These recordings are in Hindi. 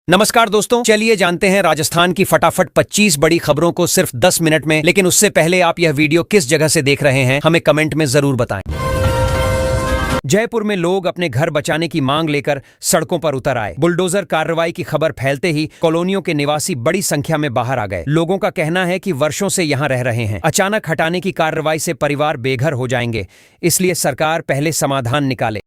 नमस्कार दोस्तों, चलिए जानते हैं राजस्थान की फटाफट 25 बड़ी खबरों को सिर्फ 10 मिनट में। लेकिन उससे पहले आप यह वीडियो किस जगह से देख रहे हैं हमें कमेंट में जरूर बताएं। जयपुर में लोग अपने घर बचाने की मांग लेकर सड़कों पर उतर आए। बुलडोजर कार्रवाई की खबर फैलते ही कॉलोनियों के निवासी बड़ी संख्या में बाहर आ गए। लोगों का कहना है कि वर्षों से यहां रह रहे हैं, अचानक हटाने की कार्रवाई से परिवार बेघर हो जाएंगे, इसलिए सरकार पहले समाधान निकाले।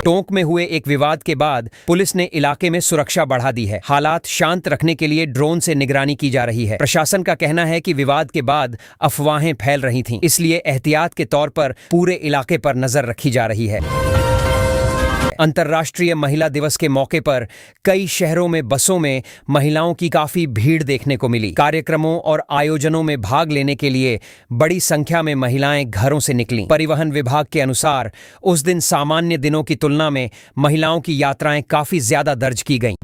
टोंक में हुए एक विवाद के बाद पुलिस ने इलाके में सुरक्षा बढ़ा दी है। हालात शांत रखने के लिए ड्रोन से निगरानी की जा रही है। प्रशासन का कहना है कि विवाद के बाद अफवाहें फैल रही थीं, इसलिए एहतियात के तौर पर पूरे इलाके पर नजर रखी जा रही है। अंतर्राष्ट्रीय महिला दिवस के मौके पर कई शहरों में बसों में महिलाओं की काफी भीड़ देखने को मिली। कार्यक्रमों और आयोजनों में भाग लेने के लिए बड़ी संख्या में महिलाएं घरों से निकलीं। परिवहन विभाग के अनुसार उस दिन सामान्य दिनों की तुलना में महिलाओं की यात्राएं काफी ज्यादा दर्ज की गईं।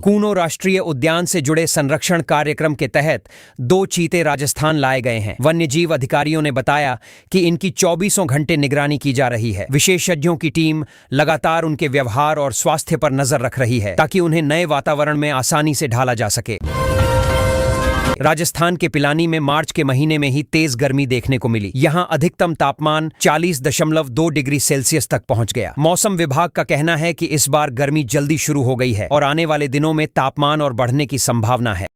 कूनो राष्ट्रीय उद्यान से जुड़े संरक्षण कार्यक्रम के तहत 2 चीते राजस्थान लाए गए हैं। वन्यजीव अधिकारियों ने बताया कि इनकी 24 घंटे निगरानी की जा रही है। विशेषज्ञों की टीम लगातार उनके व्यवहार और स्वास्थ्य पर नजर रख रही है ताकि उन्हें नए वातावरण में आसानी से ढाला जा सके। राजस्थान के पिलानी में मार्च के महीने में ही तेज गर्मी देखने को मिली। यहां अधिकतम तापमान 40.2 डिग्री सेल्सियस तक पहुंच गया। मौसम विभाग का कहना है कि इस बार गर्मी जल्दी शुरू हो गई है और आने वाले दिनों में तापमान और बढ़ने की संभावना है।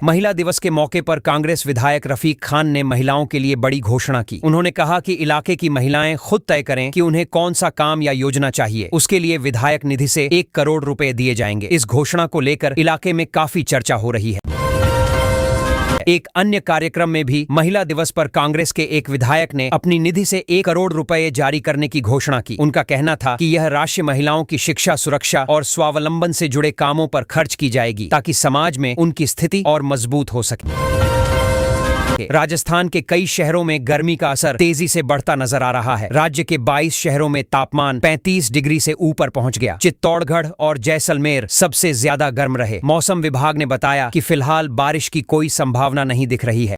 महिला दिवस के मौके पर कांग्रेस विधायक रफीक खान ने महिलाओं के लिए बड़ी घोषणा की। उन्होंने कहा कि इलाके की महिलाएं खुद तय करें कि उन्हें कौन सा काम या योजना चाहिए। उसके लिए विधायक निधि से 1 करोड़ रुपए दिए जाएंगे। इस घोषणा को लेकर इलाके में काफी चर्चा हो रही है। एक अन्य कार्यक्रम में भी महिला दिवस पर कांग्रेस के एक विधायक ने अपनी निधि से 1 करोड़ रुपए जारी करने की घोषणा की। उनका कहना था कि यह राशि महिलाओं की शिक्षा, सुरक्षा और स्वावलंबन से जुड़े कामों पर खर्च की जाएगी ताकि समाज में उनकी स्थिति और मजबूत हो सके। राजस्थान के कई शहरों में गर्मी का असर तेजी से बढ़ता नजर आ रहा है। राज्य के 22 शहरों में तापमान 35 डिग्री से ऊपर पहुंच गया। चित्तौड़गढ़ और जैसलमेर सबसे ज्यादा गर्म रहे। मौसम विभाग ने बताया कि फिलहाल बारिश की कोई संभावना नहीं दिख रही है।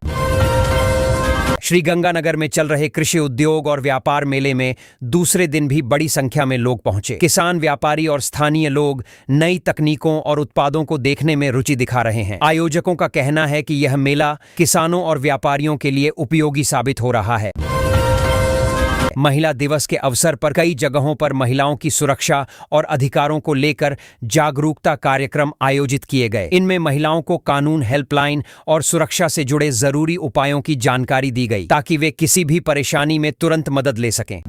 श्रीगंगानगर में चल रहे कृषि उद्योग और व्यापार मेले में दूसरे दिन भी बड़ी संख्या में लोग पहुंचे। किसान, व्यापारी और स्थानीय लोग नई तकनीकों और उत्पादों को देखने में रुचि दिखा रहे हैं। आयोजकों का कहना है कि यह मेला किसानों और व्यापारियों के लिए उपयोगी साबित हो रहा है। महिला दिवस के अवसर पर कई जगहों पर महिलाओं की सुरक्षा और अधिकारों को लेकर जागरूकता कार्यक्रम आयोजित किए गए। इनमें महिलाओं को कानून हेल्पलाइन और सुरक्षा से जुड़े जरूरी उपायों की जानकारी दी गई ताकि वे किसी भी परेशानी में तुरंत मदद ले सकें।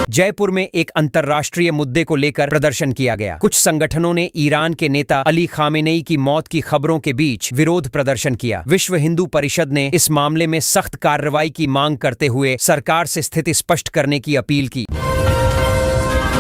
जयपुर में एक अंतर्राष्ट्रीय मुद्दे को लेकर प्रदर्शन किया गया। कुछ संगठनों ने ईरान के नेता अली खामेनेई की मौत की खबरों के बीच विरोध प्रदर्शन किया। विश्व हिंदू परिषद ने इस मामले में सख्त कार्रवाई की मांग करते हुए सरकार से स्थिति स्पष्ट करने की अपील की।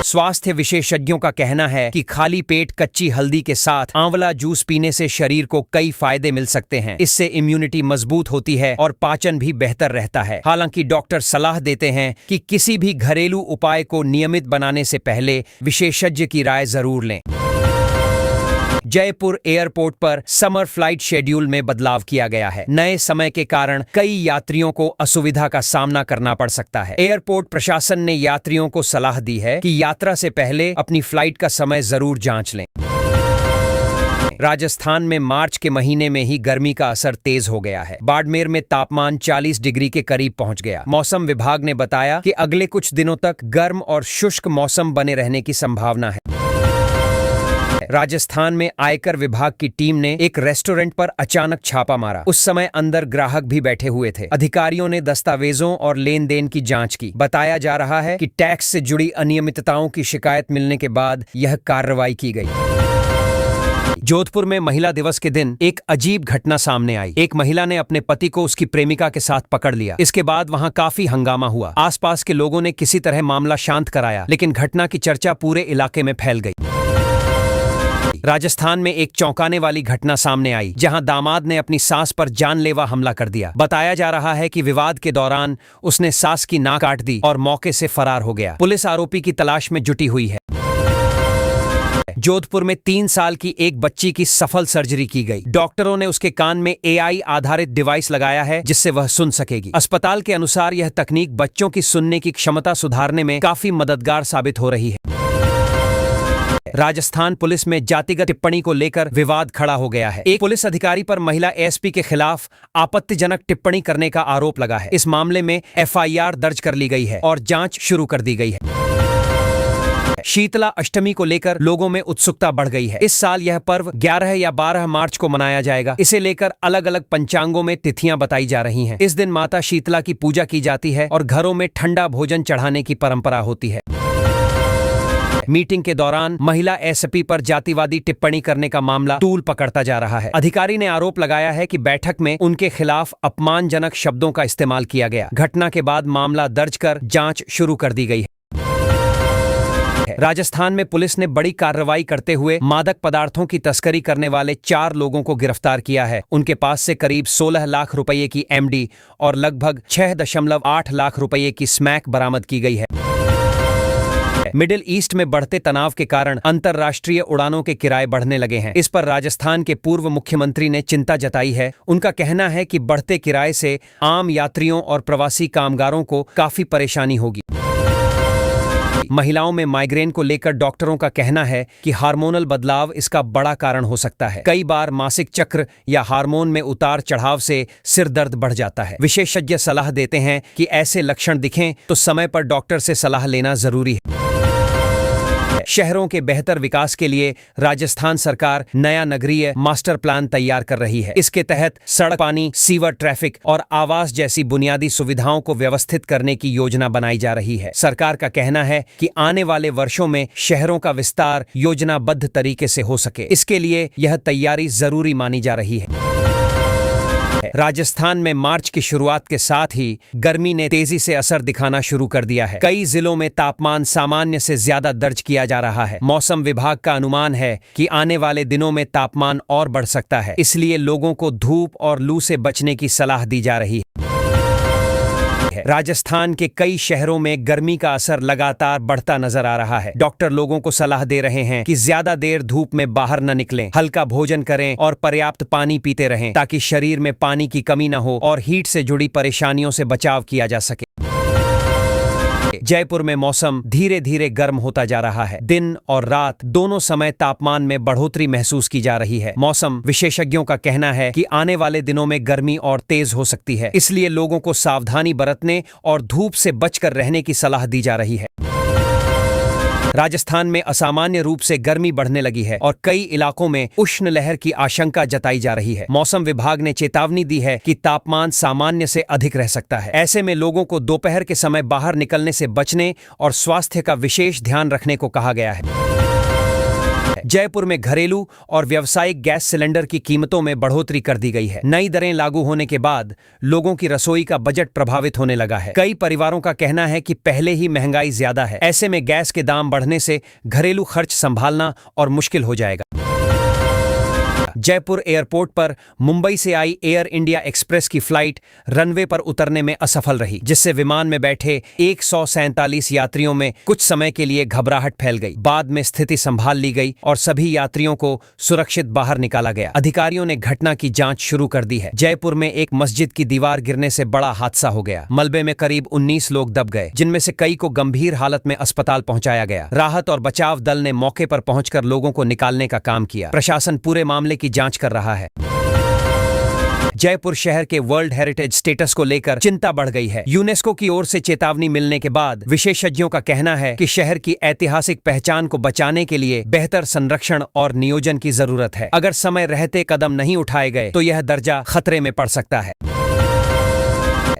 स्वास्थ्य विशेषज्ञों का कहना है कि खाली पेट कच्ची हल्दी के साथ आंवला जूस पीने से शरीर को कई फायदे मिल सकते हैं। इससे इम्यूनिटी मजबूत होती है और पाचन भी बेहतर रहता है। हालांकि डॉक्टर सलाह देते हैं कि किसी भी घरेलू उपाय को नियमित बनाने से पहले विशेषज्ञ की राय जरूर लें। जयपुर एयरपोर्ट पर समर फ्लाइट शेड्यूल में बदलाव किया गया है। नए समय के कारण कई यात्रियों को असुविधा का सामना करना पड़ सकता है। एयरपोर्ट प्रशासन ने यात्रियों को सलाह दी है कि यात्रा से पहले अपनी फ्लाइट का समय जरूर जांच लें। राजस्थान में मार्च के महीने में ही गर्मी का असर तेज हो गया है। बाड़मेर में तापमान 40 डिग्री के करीब पहुंच गया। मौसम विभाग ने बताया कि अगले कुछ दिनों तक गर्म और शुष्क मौसम बने रहने की संभावना है। राजस्थान में आयकर विभाग की टीम ने एक रेस्टोरेंट पर अचानक छापा मारा। उस समय अंदर ग्राहक भी बैठे हुए थे। अधिकारियों ने दस्तावेजों और लेन देन की जांच की। बताया जा रहा है कि टैक्स से जुड़ी अनियमितताओं की शिकायत मिलने के बाद यह कार्रवाई की गई। जोधपुर में महिला दिवस के दिन एक अजीब घटना सामने आई। एक महिला ने अपने पति को उसकी प्रेमिका के साथ पकड़ लिया। इसके बाद वहां काफी हंगामा हुआ। आसपास के लोगों ने किसी तरह मामला शांत कराया, लेकिन घटना की चर्चा पूरे इलाके में फैल गई। राजस्थान में एक चौंकाने वाली घटना सामने आई, जहां दामाद ने अपनी सास पर जानलेवा हमला कर दिया। बताया जा रहा है कि विवाद के दौरान उसने सास की नाक काट दी और मौके से फरार हो गया। पुलिस आरोपी की तलाश में जुटी हुई है। जोधपुर में 3 साल की एक बच्ची की सफल सर्जरी की गई। डॉक्टरों ने उसके कान में AI आधारित डिवाइस लगाया है जिससे वह सुन सकेगी। अस्पताल के अनुसार यह तकनीक बच्चों की सुनने की क्षमता सुधारने में काफी मददगार साबित हो रही है। राजस्थान पुलिस में जातिगत टिप्पणी को लेकर विवाद खड़ा हो गया है। एक पुलिस अधिकारी पर महिला एएसपी के खिलाफ आपत्तिजनक टिप्पणी करने का आरोप लगा है। इस मामले में एफआईआर दर्ज कर ली गई है और जांच शुरू कर दी गई है। शीतला अष्टमी को लेकर लोगों में उत्सुकता बढ़ गई है। इस साल यह पर्व 11 या 12 मार्च को मनाया जाएगा। इसे लेकर अलग अलग पंचांगों में तिथियां बताई जा रही हैं। इस दिन माता शीतला की पूजा की जाती है और घरों में ठंडा भोजन चढ़ाने की परंपरा होती है। मीटिंग के दौरान महिला एसपी पर जातिवादी टिप्पणी करने का मामला तूल पकड़ता जा रहा है। अधिकारी ने आरोप लगाया है कि बैठक में उनके खिलाफ अपमानजनक शब्दों का इस्तेमाल किया गया। घटना के बाद मामला दर्ज कर जांच शुरू कर दी गई है। राजस्थान में पुलिस ने बड़ी कार्रवाई करते हुए मादक पदार्थों की तस्करी करने वाले 4 लोगों को गिरफ्तार किया है। उनके पास से करीब 16 लाख रुपए की एमडी और लगभग 6.8 लाख रुपए की स्मैक बरामद की गई है। मिडिल ईस्ट में बढ़ते तनाव के कारण अंतर्राष्ट्रीय उड़ानों के किराए बढ़ने लगे हैं। इस पर राजस्थान के पूर्व मुख्यमंत्री ने चिंता जताई है। उनका कहना है कि बढ़ते किराए से आम यात्रियों और प्रवासी कामगारों को काफी परेशानी होगी। महिलाओं में माइग्रेन को लेकर डॉक्टरों का कहना है कि हार्मोनल बदलाव इसका बड़ा कारण हो सकता है। कई बार मासिक चक्र या हार्मोन में उतार चढ़ाव से सिर दर्द बढ़ जाता है। विशेषज्ञ सलाह देते हैं कि ऐसे लक्षण दिखें तो समय पर डॉक्टर से सलाह लेना जरूरी है। शहरों के बेहतर विकास के लिए राजस्थान सरकार नया नगरीय मास्टर प्लान तैयार कर रही है। इसके तहत सड़क, पानी, सीवर, ट्रैफिक और आवास जैसी बुनियादी सुविधाओं को व्यवस्थित करने की योजना बनाई जा रही है। सरकार का कहना है कि आने वाले वर्षों में शहरों का विस्तार योजनाबद्ध तरीके से हो सके। इसके लिए यह तैयारी जरूरी मानी जा रही है। राजस्थान में मार्च की शुरुआत के साथ ही गर्मी ने तेजी से असर दिखाना शुरू कर दिया है। कई जिलों में तापमान सामान्य से ज्यादा दर्ज किया जा रहा है। मौसम विभाग का अनुमान है कि आने वाले दिनों में तापमान और बढ़ सकता है। इसलिए लोगों को धूप और लू से बचने की सलाह दी जा रही है। राजस्थान के कई शहरों में गर्मी का असर लगातार बढ़ता नजर आ रहा है। डॉक्टर लोगों को सलाह दे रहे हैं कि ज्यादा देर धूप में बाहर न निकलें, हल्का भोजन करें और पर्याप्त पानी पीते रहें ताकि शरीर में पानी की कमी न हो और हीट से जुड़ी परेशानियों से बचाव किया जा सके। जयपुर में मौसम धीरे धीरे गर्म होता जा रहा है। दिन और रात दोनों समय तापमान में बढ़ोतरी महसूस की जा रही है। मौसम विशेषज्ञों का कहना है कि आने वाले दिनों में गर्मी और तेज हो सकती है। इसलिए लोगों को सावधानी बरतने और धूप से बचकर रहने की सलाह दी जा रही है। राजस्थान में असामान्य रूप से गर्मी बढ़ने लगी है और कई इलाकों में उष्ण लहर की आशंका जताई जा रही है। मौसम विभाग ने चेतावनी दी है कि तापमान सामान्य से अधिक रह सकता है। ऐसे में लोगों को दोपहर के समय बाहर निकलने से बचने और स्वास्थ्य का विशेष ध्यान रखने को कहा गया है। जयपुर में घरेलू और व्यावसायिक गैस सिलेंडर की कीमतों में बढ़ोतरी कर दी गई है। नई दरें लागू होने के बाद लोगों की रसोई का बजट प्रभावित होने लगा है। कई परिवारों का कहना है कि पहले ही महंगाई ज्यादा है। ऐसे में गैस के दाम बढ़ने से घरेलू खर्च संभालना और मुश्किल हो जाएगा। जयपुर एयरपोर्ट पर मुंबई से आई एयर इंडिया एक्सप्रेस की फ्लाइट रनवे पर उतरने में असफल रही, जिससे विमान में बैठे 147 यात्रियों में कुछ समय के लिए घबराहट फैल गई। बाद में स्थिति संभाल ली गई और सभी यात्रियों को सुरक्षित बाहर निकाला गया। अधिकारियों ने घटना की जांच शुरू कर दी है। जयपुर में एक मस्जिद की दीवार गिरने से बड़ा हादसा हो गया। मलबे में करीब 19 लोग दब गए, जिनमें से कई को गंभीर हालत में अस्पताल पहुंचाया गया। राहत और बचाव दल ने मौके पर पहुंचकर लोगों को निकालने का काम किया। प्रशासन पूरे मामले की जांच कर रहा है। जयपुर शहर के वर्ल्ड हेरिटेज स्टेटस को लेकर चिंता बढ़ गई है। यूनेस्को की ओर से चेतावनी मिलने के बाद विशेषज्ञों का कहना है कि शहर की ऐतिहासिक पहचान को बचाने के लिए बेहतर संरक्षण और नियोजन की जरूरत है। अगर समय रहते कदम नहीं उठाए गए तो यह दर्जा खतरे में पड़ सकता है।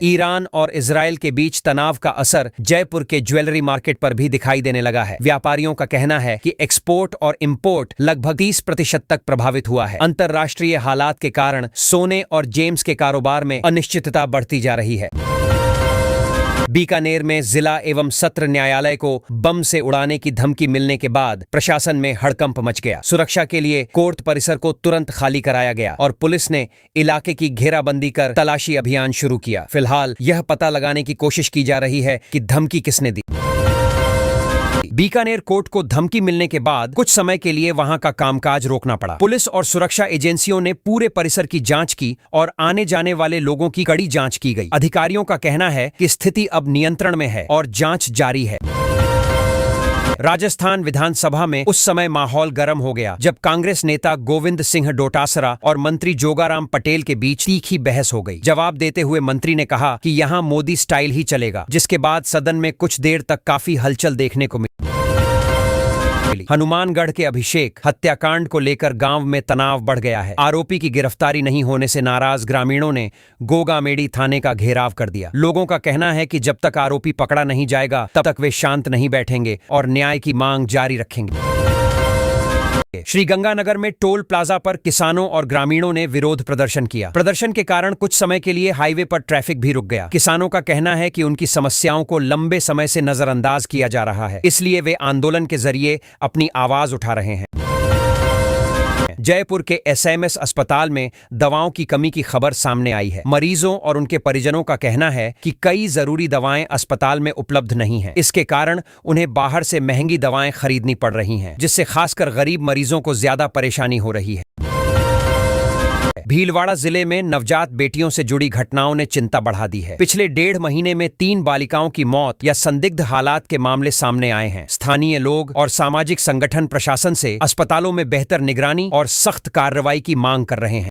ईरान और इजराइल के बीच तनाव का असर जयपुर के ज्वेलरी मार्केट पर भी दिखाई देने लगा है। व्यापारियों का कहना है कि एक्सपोर्ट और इंपोर्ट लगभग 30% तक प्रभावित हुआ है। अंतर्राष्ट्रीय हालात के कारण सोने और जेम्स के कारोबार में अनिश्चितता बढ़ती जा रही है। बीकानेर में जिला एवं सत्र न्यायालय को बम से उड़ाने की धमकी मिलने के बाद प्रशासन में हड़कंप मच गया। सुरक्षा के लिए कोर्ट परिसर को तुरंत खाली कराया गया और पुलिस ने इलाके की घेराबंदी कर तलाशी अभियान शुरू किया। फिलहाल यह पता लगाने की कोशिश की जा रही है कि धमकी किसने दी। बीकानेर कोर्ट को धमकी मिलने के बाद कुछ समय के लिए वहां का कामकाज रोकना पड़ा। पुलिस और सुरक्षा एजेंसियों ने पूरे परिसर की जांच की और आने जाने वाले लोगों की कड़ी जांच की गई। अधिकारियों का कहना है कि स्थिति अब नियंत्रण में है और जांच जारी है। राजस्थान विधानसभा में उस समय माहौल गर्म हो गया जब कांग्रेस नेता गोविंद सिंह डोटासरा और मंत्री जोगाराम पटेल के बीच तीखी बहस हो गई। जवाब देते हुए मंत्री ने कहा कि यहां मोदी स्टाइल ही चलेगा, जिसके बाद सदन में कुछ देर तक काफी हलचल देखने को मिली। हनुमानगढ़ के अभिषेक हत्याकांड को लेकर गांव में तनाव बढ़ गया है। आरोपी की गिरफ्तारी नहीं होने से नाराज ग्रामीणों ने गोगामेड़ी थाने का घेराव कर दिया। लोगों का कहना है कि जब तक आरोपी पकड़ा नहीं जाएगा तब तक वे शांत नहीं बैठेंगे और न्याय की मांग जारी रखेंगे। श्रीगंगानगर में टोल प्लाजा पर किसानों और ग्रामीणों ने विरोध प्रदर्शन किया। प्रदर्शन के कारण कुछ समय के लिए हाईवे पर ट्रैफिक भी रुक गया। किसानों का कहना है कि उनकी समस्याओं को लंबे समय से नजरअंदाज किया जा रहा है, इसलिए वे आंदोलन के जरिए अपनी आवाज उठा रहे हैं। जयपुर के एसएमएस अस्पताल में दवाओं की कमी की खबर सामने आई है। मरीजों और उनके परिजनों का कहना है कि कई जरूरी दवाएं अस्पताल में उपलब्ध नहीं हैं। इसके कारण उन्हें बाहर से महंगी दवाएं खरीदनी पड़ रही हैं, जिससे खासकर गरीब मरीजों को ज्यादा परेशानी हो रही है। भीलवाड़ा जिले में नवजात बेटियों से जुड़ी घटनाओं ने चिंता बढ़ा दी है। पिछले 1.5 महीने में 3 बालिकाओं की मौत या संदिग्ध हालात के मामले सामने आए हैं। स्थानीय लोग और सामाजिक संगठन प्रशासन से अस्पतालों में बेहतर निगरानी और सख्त कार्रवाई की मांग कर रहे हैं।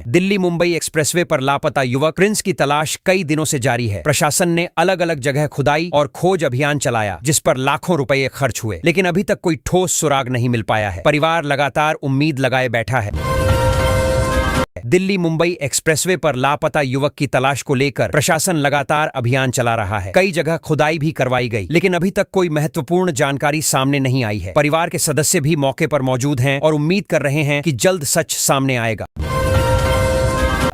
दिल्ली मुंबई एक्सप्रेसवे पर लापता युवक प्रिंस की तलाश कई दिनों से जारी है। प्रशासन ने अलग अलग जगह खुदाई और खोज अभियान चलाया, जिस पर लाखों रुपए खर्च हुए, लेकिन अभी तक कोई ठोस सुराग नहीं मिल पाया है। परिवार लगातार उम्मीद लगाए बैठा है। दिल्ली मुंबई एक्सप्रेसवे पर लापता युवक की तलाश को लेकर प्रशासन लगातार अभियान चला रहा है। कई जगह खुदाई भी करवाई गई, लेकिन अभी तक कोई महत्वपूर्ण जानकारी सामने नहीं आई है। परिवार के सदस्य भी मौके पर मौजूद हैं और उम्मीद कर रहे हैं कि जल्द सच सामने आएगा।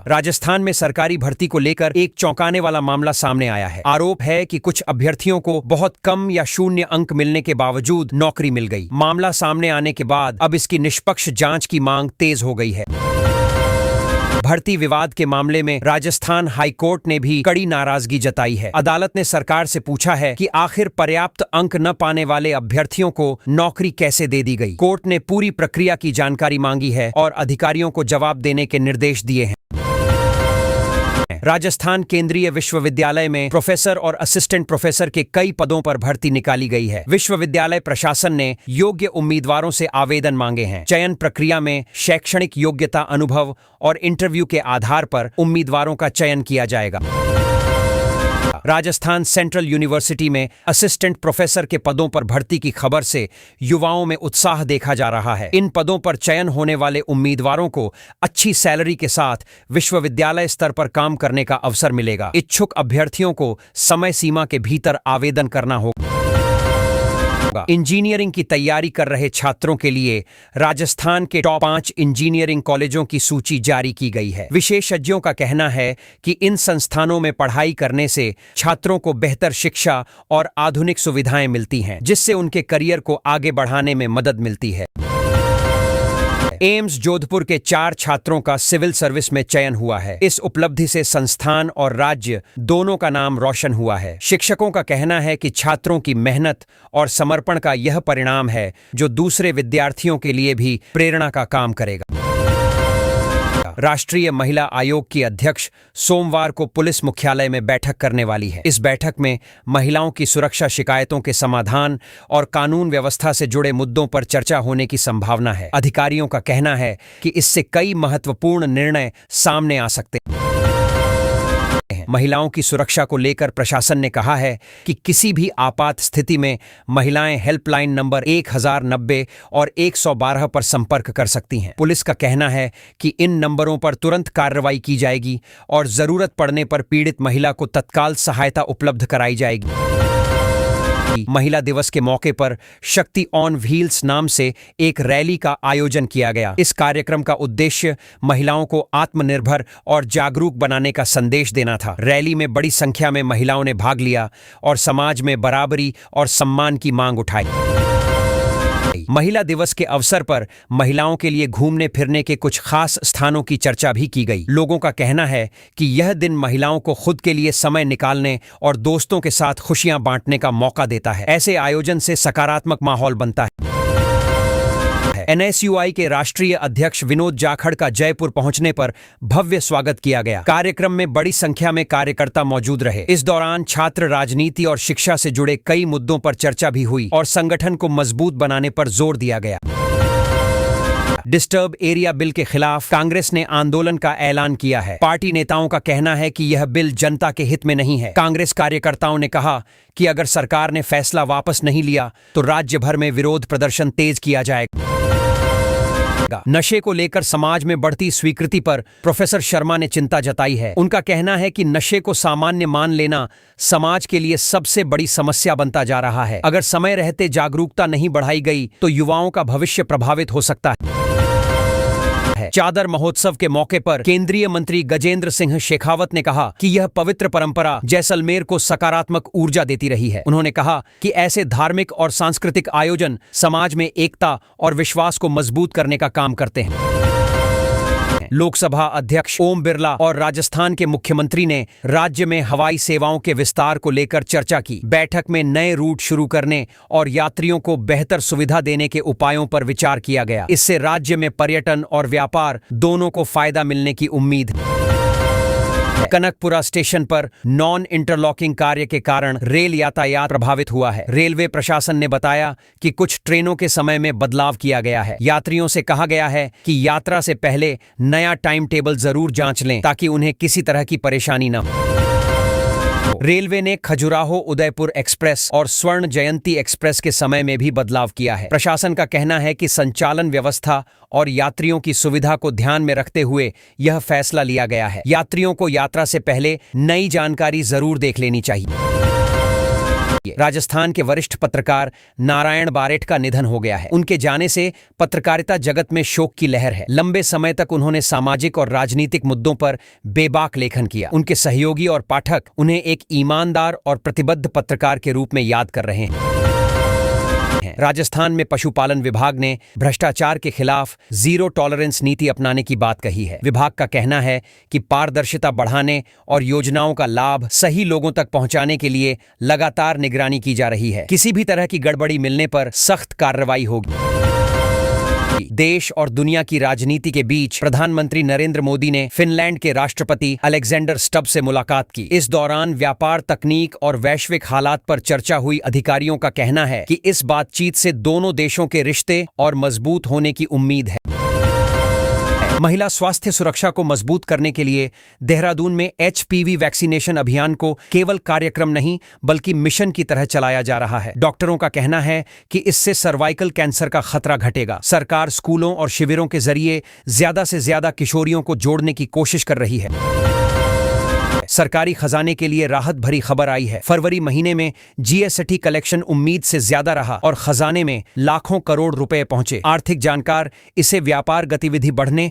राजस्थान में सरकारी भर्ती को लेकर एक चौंकाने वाला मामला सामने आया है। आरोप है कि कुछ अभ्यर्थियों को बहुत कम या शून्य अंक मिलने के बावजूद नौकरी मिल गई। मामला सामने आने के बाद अब इसकी निष्पक्ष जांच की मांग तेज हो गई है। भर्ती विवाद के मामले में राजस्थान हाईकोर्ट ने भी कड़ी नाराजगी जताई है। अदालत ने सरकार से पूछा है कि आखिर पर्याप्त अंक न पाने वाले अभ्यर्थियों को नौकरी कैसे दे दी गई। कोर्ट ने पूरी प्रक्रिया की जानकारी मांगी है और अधिकारियों को जवाब देने के निर्देश दिए हैं। राजस्थान केंद्रीय विश्वविद्यालय में प्रोफेसर और असिस्टेंट प्रोफेसर के कई पदों पर भर्ती निकाली गई है। विश्वविद्यालय प्रशासन ने योग्य उम्मीदवारों से आवेदन मांगे हैं। चयन प्रक्रिया में शैक्षणिक योग्यता, अनुभव और इंटरव्यू के आधार पर उम्मीदवारों का चयन किया जाएगा। राजस्थान सेंट्रल यूनिवर्सिटी में असिस्टेंट प्रोफेसर के पदों पर भर्ती की खबर से युवाओं में उत्साह देखा जा रहा है। इन पदों पर चयन होने वाले उम्मीदवारों को अच्छी सैलरी के साथ विश्वविद्यालय स्तर पर काम करने का अवसर मिलेगा। इच्छुक अभ्यर्थियों को समय सीमा के भीतर आवेदन करना होगा। इंजीनियरिंग की तैयारी कर रहे छात्रों के लिए राजस्थान के टॉप 5 इंजीनियरिंग कॉलेजों की सूची जारी की गई है। विशेषज्ञों का कहना है कि इन संस्थानों में पढ़ाई करने से छात्रों को बेहतर शिक्षा और आधुनिक सुविधाएं मिलती हैं, जिससे उनके करियर को आगे बढ़ाने में मदद मिलती है। एम्स जोधपुर के 4 छात्रों का सिविल सर्विस में चयन हुआ है। इस उपलब्धि से संस्थान और राज्य दोनों का नाम रोशन हुआ है। शिक्षकों का कहना है कि छात्रों की मेहनत और समर्पण का यह परिणाम है जो दूसरे विद्यार्थियों के लिए भी प्रेरणा का काम करेगा। राष्ट्रीय महिला आयोग की अध्यक्ष सोमवार को पुलिस मुख्यालय में बैठक करने वाली है। इस बैठक में महिलाओं की सुरक्षा शिकायतों के समाधान और कानून व्यवस्था से जुड़े मुद्दों पर चर्चा होने की संभावना है। अधिकारियों का कहना है कि इससे कई महत्वपूर्ण निर्णय सामने आ सकते हैं। महिलाओं की सुरक्षा को लेकर प्रशासन ने कहा है कि किसी भी आपात स्थिति में महिलाएं हेल्पलाइन नंबर 1090 और 112 पर संपर्क कर सकती हैं। पुलिस का कहना है कि इन नंबरों पर तुरंत कार्रवाई की जाएगी और जरूरत पड़ने पर पीड़ित महिला को तत्काल सहायता उपलब्ध कराई जाएगी। महिला दिवस के मौके पर शक्ति ऑन व्हील्स नाम से एक रैली का आयोजन किया गया। इस कार्यक्रम का उद्देश्य महिलाओं को आत्मनिर्भर और जागरूक बनाने का संदेश देना था। रैली में बड़ी संख्या में महिलाओं ने भाग लिया और समाज में बराबरी और सम्मान की मांग उठाई। महिला दिवस के अवसर पर महिलाओं के लिए घूमने फिरने के कुछ खास स्थानों की चर्चा भी की गई। लोगों का कहना है कि यह दिन महिलाओं को खुद के लिए समय निकालने और दोस्तों के साथ खुशियां बांटने का मौका देता है। ऐसे आयोजन से सकारात्मक माहौल बनता है। एनएसयूआई के राष्ट्रीय अध्यक्ष विनोद जाखड़ का जयपुर पहुंचने पर भव्य स्वागत किया गया। कार्यक्रम में बड़ी संख्या में कार्यकर्ता मौजूद रहे। इस दौरान छात्र राजनीति और शिक्षा से जुड़े कई मुद्दों पर चर्चा भी हुई और संगठन को मजबूत बनाने पर जोर दिया गया। डिस्टर्ब एरिया बिल के खिलाफ कांग्रेस ने आंदोलन का ऐलान किया है। पार्टी नेताओं का कहना है कि यह बिल जनता के हित में नहीं है। कांग्रेस कार्यकर्ताओं ने कहा कि अगर सरकार ने फैसला वापस नहीं लिया तो राज्य भर में विरोध प्रदर्शन तेज किया जाएगा। नशे को लेकर समाज में बढ़ती स्वीकृति पर प्रोफेसर शर्मा ने चिंता जताई है। उनका कहना है कि नशे को सामान्य मान लेना समाज के लिए सबसे बड़ी समस्या बनता जा रहा है। अगर समय रहते जागरूकता नहीं बढ़ाई गई तो युवाओं का भविष्य प्रभावित हो सकता है। चादर महोत्सव के मौके पर केंद्रीय मंत्री गजेंद्र सिंह शेखावत ने कहा कि यह पवित्र परंपरा जैसलमेर को सकारात्मक ऊर्जा देती रही है। उन्होंने कहा कि ऐसे धार्मिक और सांस्कृतिक आयोजन समाज में एकता और विश्वास को मजबूत करने का काम करते हैं। लोकसभा अध्यक्ष ओम बिरला और राजस्थान के मुख्यमंत्री ने राज्य में हवाई सेवाओं के विस्तार को लेकर चर्चा की। बैठक में नए रूट शुरू करने और यात्रियों को बेहतर सुविधा देने के उपायों पर विचार किया गया। इससे राज्य में पर्यटन और व्यापार दोनों को फायदा मिलने की उम्मीद है। कनकपुरा स्टेशन पर नॉन इंटरलॉकिंग कार्य के कारण रेल यातायात प्रभावित हुआ है। रेलवे प्रशासन ने बताया कि कुछ ट्रेनों के समय में बदलाव किया गया है। यात्रियों से कहा गया है कि यात्रा से पहले नया टाइम टेबल जरूर जांच लें ताकि उन्हें किसी तरह की परेशानी न हो। रेलवे ने खजुराहो उदयपुर एक्सप्रेस और स्वर्ण जयंती एक्सप्रेस के समय में भी बदलाव किया है। प्रशासन का कहना है कि संचालन व्यवस्था और यात्रियों की सुविधा को ध्यान में रखते हुए यह फैसला लिया गया है। यात्रियों को यात्रा से पहले नई जानकारी जरूर देख लेनी चाहिए। राजस्थान के वरिष्ठ पत्रकार नारायण बारेठ का निधन हो गया है। उनके जाने से पत्रकारिता जगत में शोक की लहर है। लंबे समय तक उन्होंने सामाजिक और राजनीतिक मुद्दों पर बेबाक लेखन किया। उनके सहयोगी और पाठक उन्हें एक ईमानदार और प्रतिबद्ध पत्रकार के रूप में याद कर रहे हैं। राजस्थान में पशुपालन विभाग ने भ्रष्टाचार के खिलाफ जीरो टॉलरेंस नीति अपनाने की बात कही है। विभाग का कहना है कि पारदर्शिता बढ़ाने और योजनाओं का लाभ सही लोगों तक पहुंचाने के लिए लगातार निगरानी की जा रही है। किसी भी तरह की गड़बड़ी मिलने पर सख्त कार्रवाई होगी। देश और दुनिया की राजनीति के बीच प्रधानमंत्री नरेंद्र मोदी ने फिनलैंड के राष्ट्रपति अलेक्जेंडर स्टब से मुलाकात की। इस दौरान व्यापार, तकनीक और वैश्विक हालात पर चर्चा हुई। अधिकारियों का कहना है कि इस बातचीत से दोनों देशों के रिश्ते और मजबूत होने की उम्मीद है। महिला स्वास्थ्य सुरक्षा को मजबूत करने के लिए देहरादून में HPV वैक्सीनेशन अभियान को केवल कार्यक्रम नहीं बल्कि मिशन की तरह चलाया जा रहा है। डॉक्टरों का कहना है कि इससे सर्वाइकल कैंसर का खतरा घटेगा। सरकार स्कूलों और शिविरों के जरिए ज्यादा से ज्यादा किशोरियों को जोड़ने की कोशिश कर रही है। सरकारी खजाने के लिए राहत भरी खबर आई है। फरवरी महीने में GST कलेक्शन उम्मीद से ज्यादा रहा और खजाने में लाखों करोड़ रुपए पहुंचे। आर्थिक जानकार इसे व्यापार गतिविधि बढ़ने